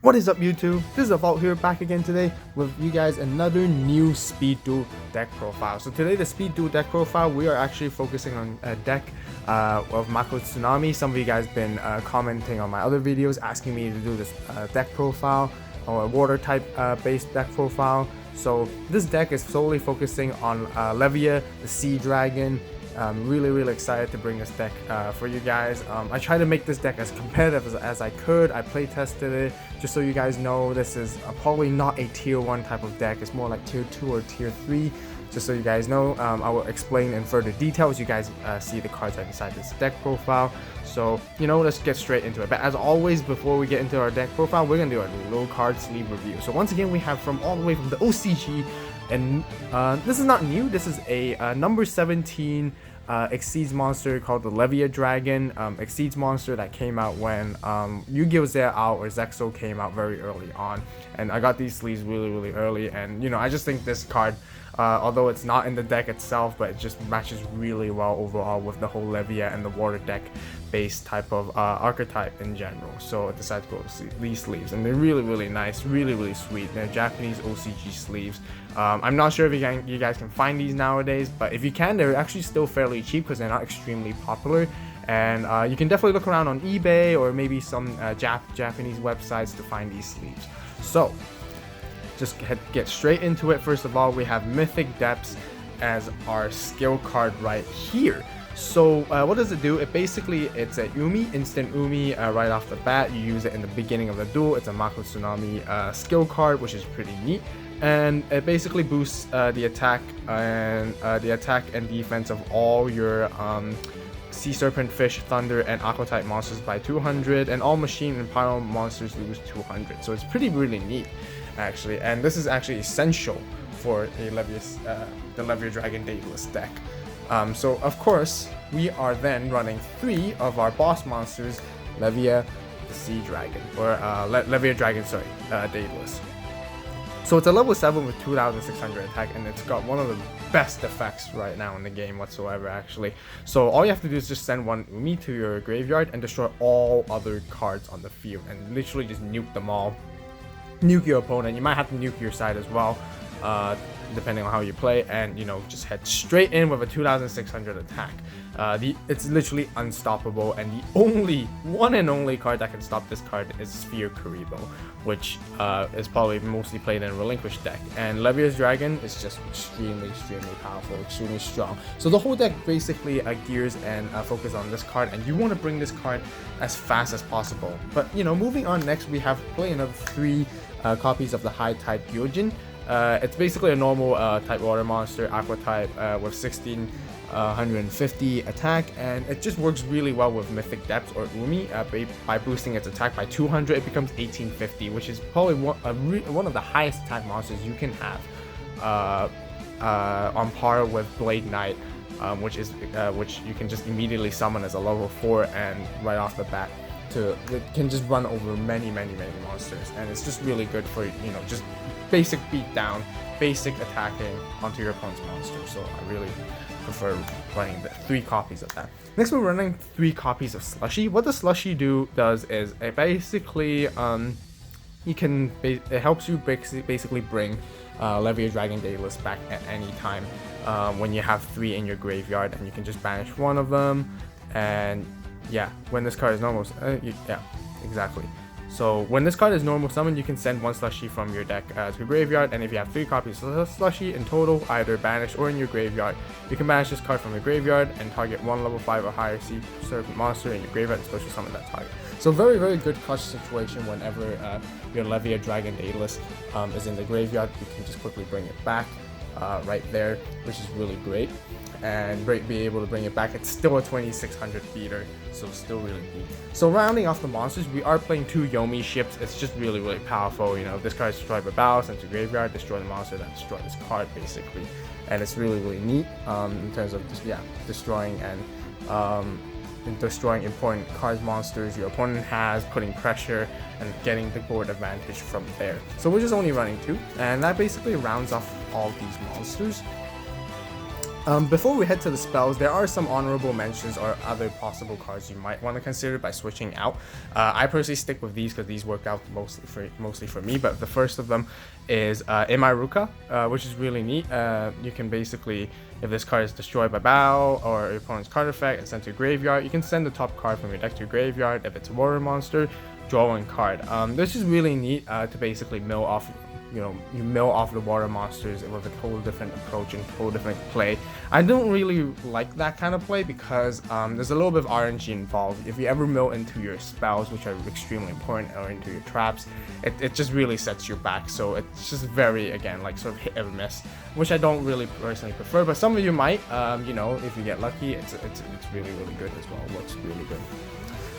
What is up, YouTube? This is AVAULT here, back again today with you guys another new Speed Duel deck profile. So today, the Speed Duel deck profile, we are actually focusing on a deck of Mako Tsunami. Some of you guys been commenting on my other videos asking me to do this deck profile or a water type based deck profile. So this deck is solely focusing on Levia, the Sea Dragon. I'm really excited to bring this deck for you guys. I tried to make this deck as competitive as I could. I play tested it just so you guys know this is probably not a tier 1 type of deck. It's more like tier 2 or tier 3. Just so you guys know, I will explain in further detail as you guys see the cards inside this deck profile. So, let's get straight into it. But as always, before we get into our deck profile, we're going to do a low card sleeve review. So once again, we have all the way from the OCG, and this is not new. This is a number 17 Exceeds monster called the Levia Dragon. Exceeds monster that came out when Yu-Gi-Oh! ZEAL or Zexo came out very early on. And I got these sleeves really early, and I just think this card, although it's not in the deck itself, but it just matches really well overall with the whole Levia and the water deck based type of archetype in general. So I decided to go with these sleeves, and they're really nice, really sweet. They're Japanese OCG sleeves. I'm not sure if you guys can find these nowadays, but if you can, they're actually still fairly cheap because they're not extremely popular. And you can definitely look around on eBay or maybe some Japanese websites to find these sleeves. So just get straight into it. First of all, we have Mythic Depths as our skill card right here. So what does it do? It's a Umi, instant Umi right off the bat. You use it in the beginning of the duel. It's a Mako Tsunami skill card, which is pretty neat. And it basically boosts the attack and defense of all your Sea Serpent, Fish, Thunder, and Aqua type monsters by 200, and all Machine and Pyro monsters lose 200. So it's really neat, actually. And this is actually essential for a the Levia Dragon Daedalus deck. So of course, we are then running 3 of our boss monsters, Levia, the Sea Dragon, or Levia Dragon, Daedalus. So it's a level 7 with 2,600 attack, and it's got one of the best effects right now in the game whatsoever, actually. So all you have to do is just send one Umi to your graveyard and destroy all other cards on the field, and literally just nuke them all. Nuke your opponent. You might have to nuke your side as well, depending on how you play, and just head straight in with a 2,600 attack. It's literally unstoppable, and the one and only card that can stop this card is Sphere Kuriboh, which is probably mostly played in a relinquished deck. And Levia's Dragon is just extremely powerful, extremely strong. So the whole deck basically gears and focus on this card, and you want to bring this card as fast as possible. But moving on, next we have play another 3 copies of the High Tide Gyojin. It's basically a normal type water monster, aqua type, with 1,650 attack, and it just works really well with Mythic Depths or Umi. By boosting its attack by 200, it becomes 1,850, which is probably one of the highest attack monsters you can have, on par with Blade Knight, which you can just immediately summon as a level 4, and right off the bat it can just run over many monsters, and it's just really good for just basic beatdown, basic attacking onto your opponent's monster. So I really prefer running the 3 copies of that. Next, we're running 3 copies of Slushy. What the Slushy does is it basically it helps you basically bring Levia Dragon Daedalus back at any time when you have 3 in your graveyard, and you can just banish one of them. And yeah, when this card is normal, yeah, exactly. So when this card is normal summon, you can send 1 Slushy from your deck to your graveyard, and if you have 3 copies of Slushy in total, either banished or in your graveyard, you can banish this card from your graveyard and target 1 level 5 or higher Sea Serpent monster in your graveyard and special summon that target. So very good clutch situation whenever your Levia Dragon Daedalus is in the graveyard. You can just quickly bring it back right there, which is really great. And be able to bring it back. It's still a 2,600 beater, so still really neat. So rounding off the monsters, we are playing 2 Yomi ships. It's just really powerful. If this card is destroyed by battle, send to graveyard, destroy the monster that destroyed this card, basically. And it's really neat in terms of just destroying important cards, monsters your opponent has, putting pressure and getting the board advantage from there. So we're just only running 2, and that basically rounds off all these monsters. Before we head to the spells, there are some honorable mentions or other possible cards you might want to consider by switching out. I personally stick with these because these work out mostly for me, but the first of them is Imairuka, which is really neat. You can basically, if this card is destroyed by battle or your opponent's card effect and sent to your graveyard, you can send the top card from your deck to your graveyard. If it's a water monster, draw one card. This is really neat to basically mill off. You mill off the water monsters with a total different approach and total different play. I don't really like that kind of play because there's a little bit of RNG involved. If you ever mill into your spells, which are extremely important, or into your traps, it just really sets you back. So it's just very, again, like sort of hit or miss, which I don't really personally prefer. But some of you might, if you get lucky, it's really good as well. It works really good.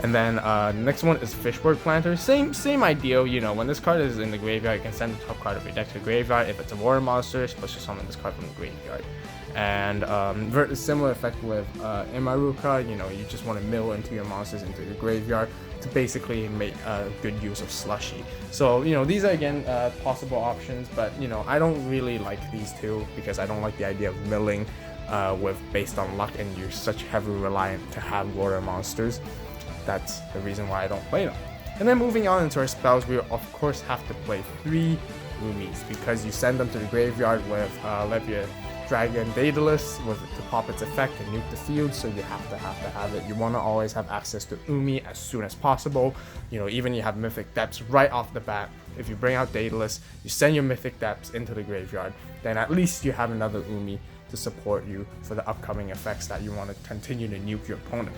And then the next one is Fishboard Planter. Same idea, when this card is in the graveyard, you can send the top card of your deck to the graveyard. If it's a water monster, special summon this card from the graveyard. And very similar effect with Imairuka, you just want to mill into your monsters into your graveyard to basically make good use of Slushy. So, these are again possible options, but I don't really like these two because I don't like the idea of milling based on luck, and you're such heavily reliant to have water monsters. That's the reason why I don't play them. And then moving on into our spells, we of course have to play 3 Umis because you send them to the graveyard with Levia, Dragon, Daedalus to pop its effect and nuke the field, so you have to have it. You want to always have access to Umi as soon as possible. Even you have Mythic Depths right off the bat. If you bring out Daedalus, you send your Mythic Depths into the graveyard, then at least you have another Umi to support you for the upcoming effects that you want to continue to nuke your opponent.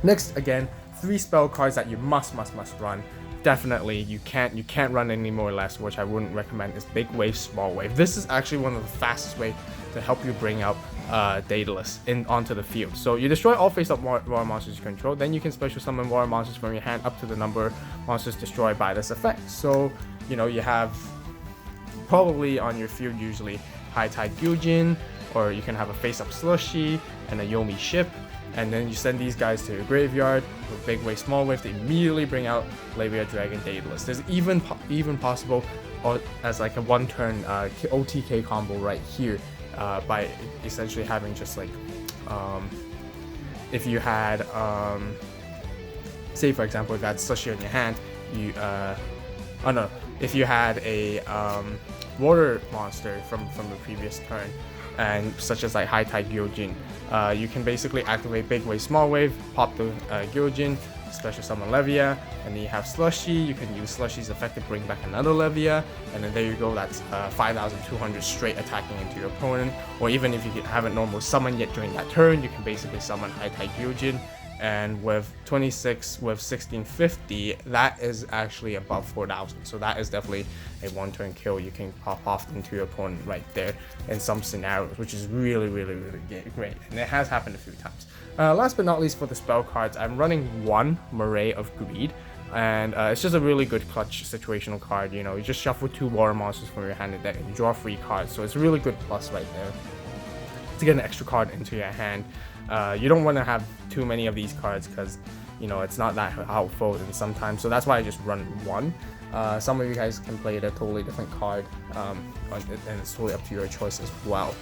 Next, again, 3 spell cards that you must run. Definitely, you can't run any more or less, which I wouldn't recommend, is Big Wave, Small Wave. This is actually one of the fastest ways to help you bring out Daedalus onto the field. So you destroy all face-up water monsters you control, then you can special summon water monsters from your hand up to the number of monsters destroyed by this effect. So, you have probably on your field usually High Tide Gyujin, or you can have a face-up Slushy and a Yomi ship. And then you send these guys to your graveyard with Big Wave, Small Wave to immediately bring out Levia, Dragon, Daedalus. There's even possible as like a 1-turn OTK combo right here by essentially having just like if you had say for example if you had Slushy in your hand, if you had a water monster from the previous turn, and such as like High Tide Gyojin, you can basically activate Big Wave, Small Wave, pop the Gyojin, special summon Levia, and then you have Slushy. You can use Slushy's effect to bring back another Levia, and then there you go. That's 5,200 straight attacking into your opponent. Or even if you haven't normal summoned yet during that turn, you can basically summon High Tide Gyojin. And with 26 with 1650, that is actually above 4,000. So that is definitely a 1-turn kill you can pop off into your opponent right there in some scenarios, which is really great. And it has happened a few times. Last but not least, for the spell cards, I'm running 1 Murray of Greed. And it's just a really good clutch situational card. You just shuffle 2 water monsters from your hand deck and draw 3 cards. So it's a really good plus right there to get an extra card into your hand. You don't want to have too many of these cards because it's not that helpful and sometimes, so that's why I just run 1. Some of you guys can play a totally different card, and it's totally up to your choice as well.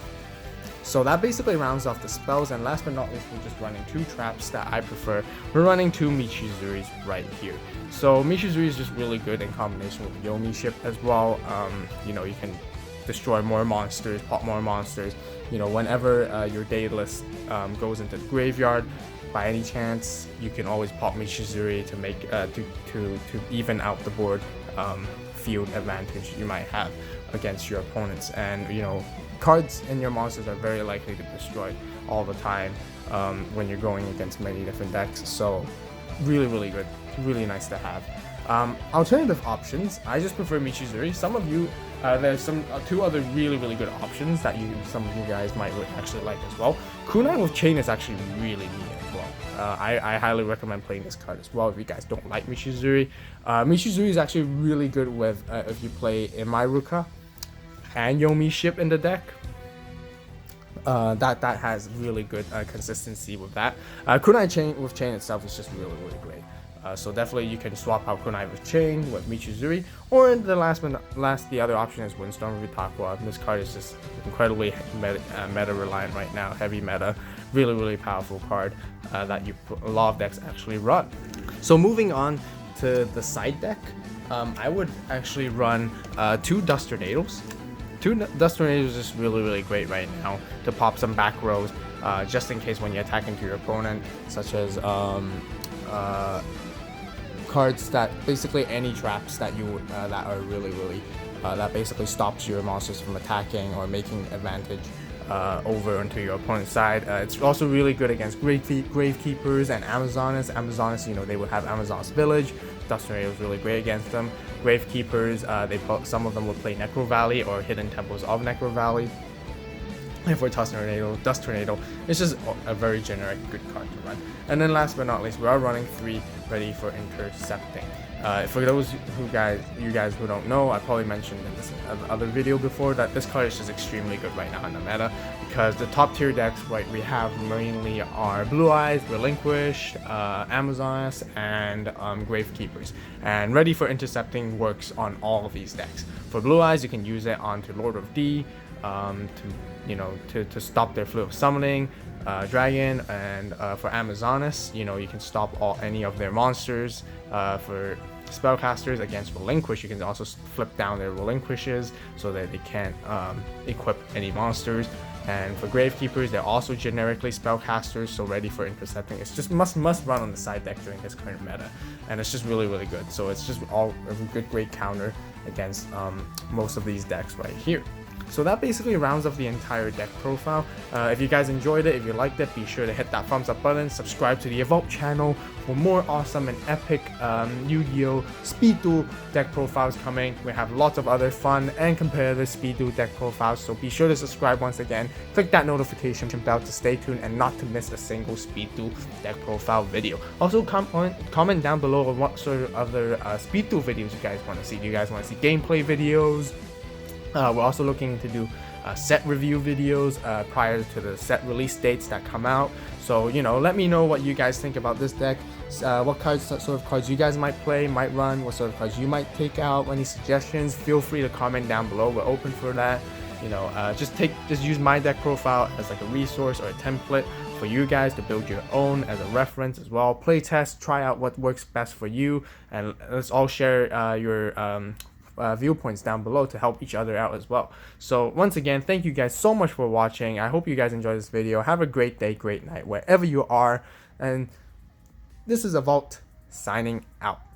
So that basically rounds off the spells, and last but not least, we're just running 2 traps that I prefer. We're running 2 Michizuris right here. So Michizuri is just really good in combination with Yomi ship as well. You can destroy more monsters, pop more monsters. Whenever your Daedalus goes into the graveyard, by any chance, you can always pop Michizuri to make to even out the board field advantage you might have against your opponents. And cards in your monsters are very likely to destroy all the time when you're going against many different decks. So really good, really nice to have. Alternative options, I just prefer Michizuri. Some of you, there's some 2 other really good options that some of you guys might actually like as well. Kunai with Chain is actually really neat as well. I highly recommend playing this card as well if you guys don't like Michizuri. Michizuri is actually really good with if you play Imairuka and Yomi ship in the deck. That has really good consistency with that. Kunai Chain with Chain itself is just really great. So definitely you can swap out Connive Chain with Michizuri, or the the other option is Windstorm Vitakwa. This card is just incredibly meta reliant right now, heavy meta, really powerful card that a lot of decks actually run. So moving on to the side deck, I would actually run 2 Dust Tornadoes. 2 Dust Tornadoes is just really great right now to pop some back rows, just in case when you attack into your opponent, such as cards that basically any traps that you that are really that basically stops your monsters from attacking or making advantage over onto your opponent's side. It's also really good against Gravekeepers and Amazonas. Amazonas, you know, they would have Amazon's Village. Dust Tornado is really great against them. Gravekeepers, some of them will play Necro Valley or Hidden Temples of Necro Valley. And for Dust Tornado, it's just a very generic good card to run. And then last but not least, we are running 3 Ready for Intercepting. For those you guys who don't know, I probably mentioned in this other video before that this card is just extremely good right now in the meta, because the top tier decks we have mainly are Blue Eyes, Relinquish, Amazonas, and Gravekeepers. And Ready for Intercepting works on all of these decks. For Blue Eyes, you can use it onto Lord of D, to stop their flow of summoning dragon, and for Amazonas, you can stop any of their monsters. For spellcasters against Relinquish, you can also flip down their Relinquishes so that they can't equip any monsters. And for Gravekeepers, they're also generically spellcasters, so Ready for Intercepting. It's just must run on the side deck during this current meta, and it's just really good. So it's just all a great counter against most of these decks right here. So that basically rounds up the entire deck profile. If you guys enjoyed it, if you liked it, be sure to hit that thumbs up button, subscribe to the AVAULT channel for more awesome and epic Yu-Gi-Oh! Speed Duel deck profiles coming. We have lots of other fun and competitive Speed Duel deck profiles, so be sure to subscribe once again, click that notification bell to stay tuned and not to miss a single Speed Duel deck profile video. Also comment down below on what sort of other Speed Duel videos you guys want to see. Do you guys want to see gameplay videos? We're also looking to do set review videos prior to the set release dates that come out. So let me know what you guys think about this deck, what sort of cards you guys might play, might run, what sort of cards you might take out. Any suggestions, feel free to comment down below. We're open for that. Just use my deck profile as like a resource or a template for you guys to build your own as a reference as well. Play test, try out what works best for you, and let's all share your viewpoints down below to help each other out as well. So once again, thank you guys so much for watching. I hope you guys enjoyed this video. Have a great day, great night, wherever you are. And this is AVAULT signing out.